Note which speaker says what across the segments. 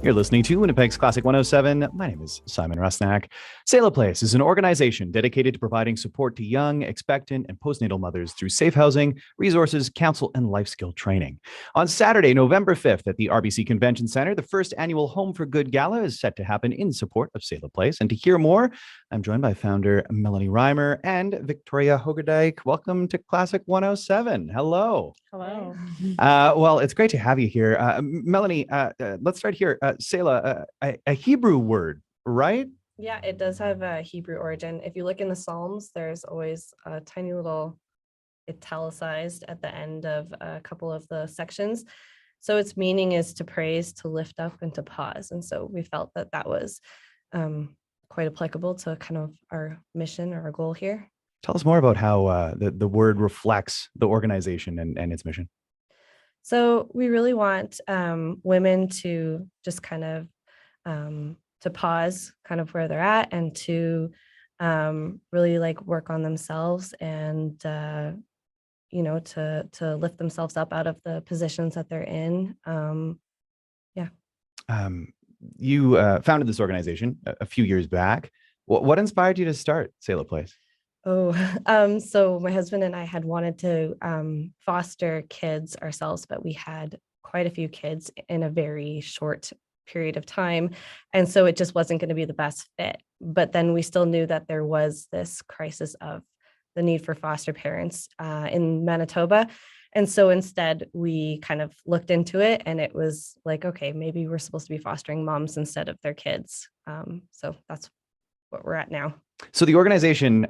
Speaker 1: You're listening to Winnipeg's Classic 107. My name is Simon Rusnak. Selah Place is an organization dedicated to providing support to young, expectant, and postnatal mothers through safe housing, resources, counsel, and life skill training. On Saturday, November 5th at the RBC Convention Centre, the first annual Home for Good Gala is set to happen in support of Selah Place. And to hear more, I'm joined by founder Melanie Reimer and Victoria Hogerdijk. Welcome to Classic 107. Hello.
Speaker 2: Hello.
Speaker 1: Well, it's great to have you here. Melanie, let's start here. Selah, a Hebrew word, right?
Speaker 2: Yeah, it does have a Hebrew origin. If you look in the Psalms, there's always a tiny little italicized at the end of a couple of the sections. So its meaning is to praise, to lift up, and to pause. And so we felt that that was quite applicable to kind of our mission or our goal here.
Speaker 1: Tell us more about how the word reflects the organization and its mission.
Speaker 2: So we really want women to just kind of to pause kind of where they're at and to really like work on themselves and to lift themselves up out of the positions that they're in.
Speaker 1: You founded this organization a few years back. What inspired you to start Selah Place?
Speaker 2: So my husband and I had wanted to foster kids ourselves, but we had quite a few kids in a very short period of time. And so it just wasn't going to be the best fit. But then we still knew that there was this crisis of the need for foster parents in Manitoba. And so instead, we kind of looked into it and it was like, okay, maybe we're supposed to be fostering moms instead of their kids. So that's what we're at now.
Speaker 1: So the organization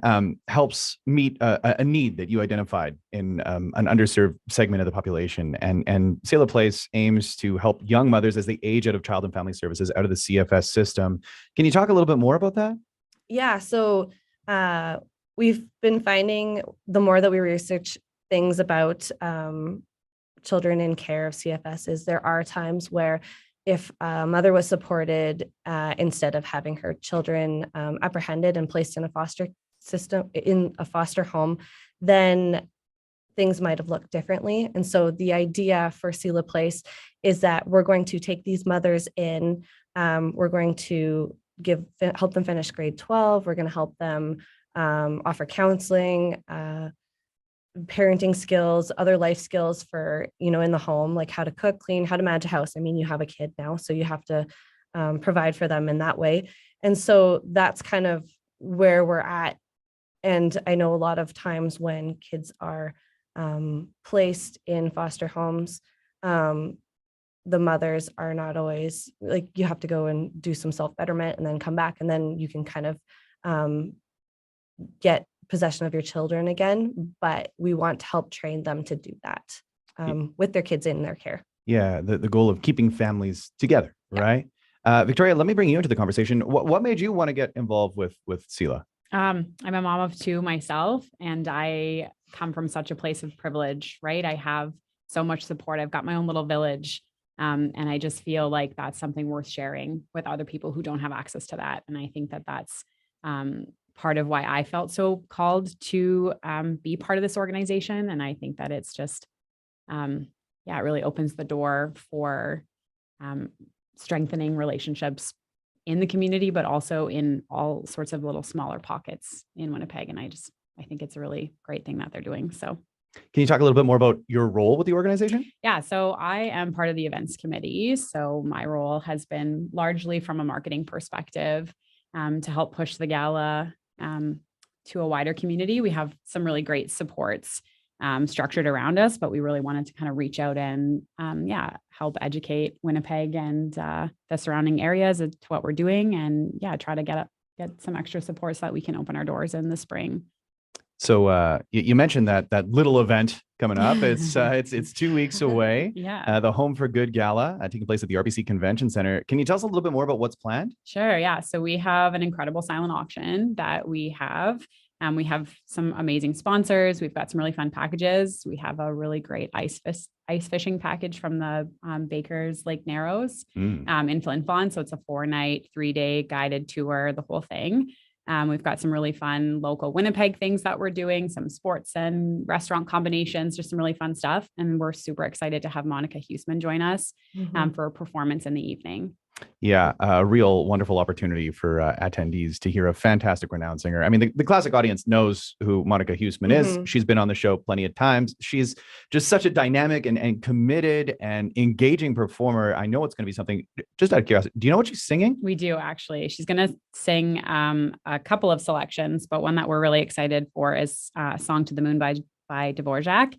Speaker 1: helps meet a need that you identified in an underserved segment of the population. And Selah Place aims to help young mothers as they age out of child and family services, out of the CFS system. Can you talk a little bit more about that?
Speaker 2: Yeah, so we've been finding the more that we research things about children in care of CFS is there are times where if a mother was supported instead of having her children apprehended and placed in a foster system, in a foster home, then things might have looked differently. And so the idea for Selah Place is that we're going to take these mothers in, we're going to help them finish grade 12, we're going to help them offer counseling, parenting skills, other life skills for, in the home, like how to cook, clean, how to manage a house. I mean, you have a kid now, so you have to provide for them in that way. And so that's kind of where we're at. And I know a lot of times when kids are placed in foster homes, the mothers are not always like, you have to go and do some self-betterment and then come back, and then you can kind of get possession of your children again, but we want to help train them to do that with their kids in their care.
Speaker 1: Yeah, the goal of keeping families together, right? Victoria, let me bring you into the conversation. What made you want to get involved with Selah?
Speaker 3: I'm a mom of two myself, and I come from such a place of privilege, right? I have so much support. I've got my own little village, and I just feel like that's something worth sharing with other people who don't have access to that. And I think that that's part of why I felt so called to be part of this organization. And I think that it's just, it really opens the door for strengthening relationships in the community, but also in all sorts of little smaller pockets in Winnipeg. And I think it's a really great thing that they're doing. So
Speaker 1: can you talk a little bit more about your role with the organization?
Speaker 3: Yeah, so I am part of the events committee. So my role has been largely from a marketing perspective to help push the gala to a wider community. We have some really great supports structured around us, but we really wanted to kind of reach out and help educate Winnipeg and the surrounding areas as to what we're doing, and try to get some extra support so that we can open our doors in the spring.
Speaker 1: So you mentioned that little event coming up. It's 2 weeks away.
Speaker 3: Yeah.
Speaker 1: The Home for Good Gala taking place at the RBC Convention Centre. Can you tell us a little bit more about what's planned?
Speaker 3: Sure. Yeah. So we have an incredible silent auction that we have. We have some amazing sponsors. We've got some really fun packages. We have a really great ice fishing package from the Baker's Lake Narrows in Flin Flon. So it's a 4-night, 3-day guided tour, the whole thing. We've got some really fun local Winnipeg things that we're doing, some sports and restaurant combinations, just some really fun stuff. And we're super excited to have Monica Huseman join us for a performance in the evening.
Speaker 1: Yeah, a real wonderful opportunity for attendees to hear a fantastic renowned singer. I mean, the classic audience knows who Monica Huseman is.
Speaker 2: Mhm.
Speaker 1: She's been on the show plenty of times. She's just such a dynamic and committed and engaging performer. I know it's going to be something, just out of curiosity, do you know what she's singing?
Speaker 3: We do actually. She's going to sing a couple of selections, but one that we're really excited for is "Song to the Moon" by Dvorak.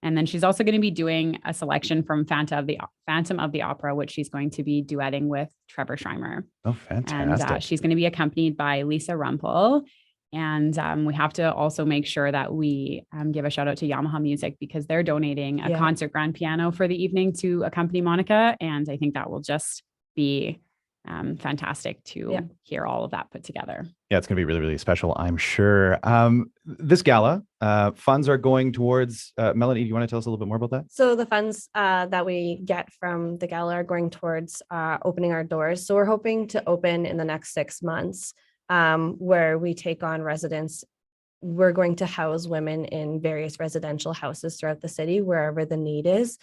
Speaker 3: And then she's also going to be doing a selection from Phantom of the Opera, which she's going to be duetting with Trevor Schreimer.
Speaker 1: Oh, fantastic.
Speaker 3: And she's going to be accompanied by Lisa Rumpel. And we have to also make sure that we give a shout out to Yamaha Music because they're donating a concert grand piano for the evening to accompany Monica. And I think that will just be fantastic to hear all of that put together.
Speaker 1: Yeah, it's going to be really, really special, I'm sure. This gala, funds are going towards, Melanie, do you want to tell us a little bit more about that?
Speaker 2: So the funds that we get from the gala are going towards opening our doors. So we're hoping to open in the next 6 months, where we take on residents. We're going to house women in various residential houses throughout the city, wherever the need is.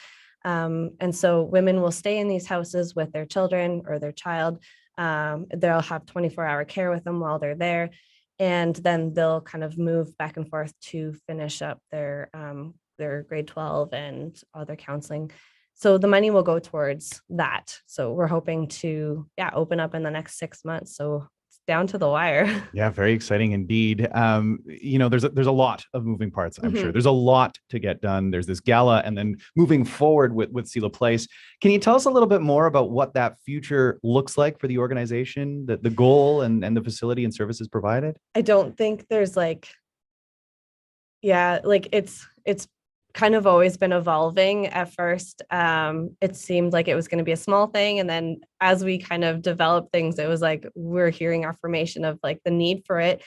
Speaker 2: And so women will stay in these houses with their children or their child. They'll have 24-hour care with them while they're there. And then they'll kind of move back and forth to finish up their grade 12 and other counseling. So the money will go towards that. So we're hoping to, open up in the next 6 months. So down to the wire.
Speaker 1: Yeah, very exciting indeed. There's a lot of moving parts, I'm sure. There's a lot to get done. There's this gala and then moving forward with Selah Place. Can you tell us a little bit more about what that future looks like for the organization, the goal and the facility and services provided?
Speaker 2: I don't think there's it's kind of always been evolving. At first, it seemed like it was going to be a small thing. And then as we kind of developed things, it was like, we're hearing affirmation of the need for it.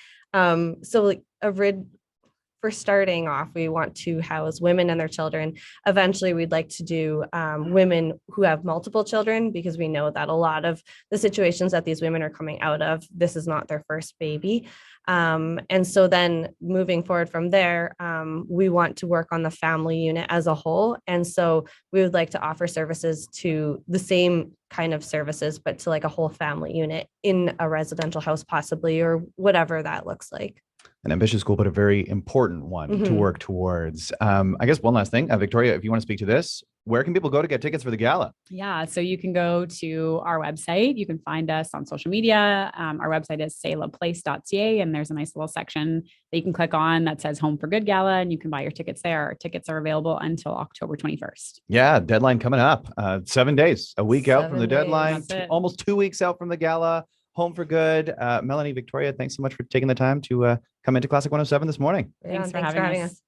Speaker 2: For starting off, we want to house women and their children. Eventually, we'd like to do women who have multiple children, because we know that a lot of the situations that these women are coming out of, this is not their first baby. And so then moving forward from there, we want to work on the family unit as a whole. And so we would like to offer services to the same kind of services, but to a whole family unit in a residential house, possibly, or whatever that looks like.
Speaker 1: An ambitious goal, but a very important one to work towards. I guess one last thing, Victoria, if you want to speak to this, where can people go to get tickets for the gala?
Speaker 3: Yeah, so you can go to our website. You can find us on social media. Our website is selahplace.ca, and there's a nice little section that you can click on that says Home for Good Gala, and you can buy your tickets there. Our tickets are available until October 21st.
Speaker 1: Yeah, deadline coming up. 7 days, a week out from the
Speaker 2: 7 days.
Speaker 1: deadline, almost 2 weeks out from the gala. Home for Good. Melanie, Victoria, thanks so much for taking the time to come into Classic 107 this morning.
Speaker 3: Thanks for having us.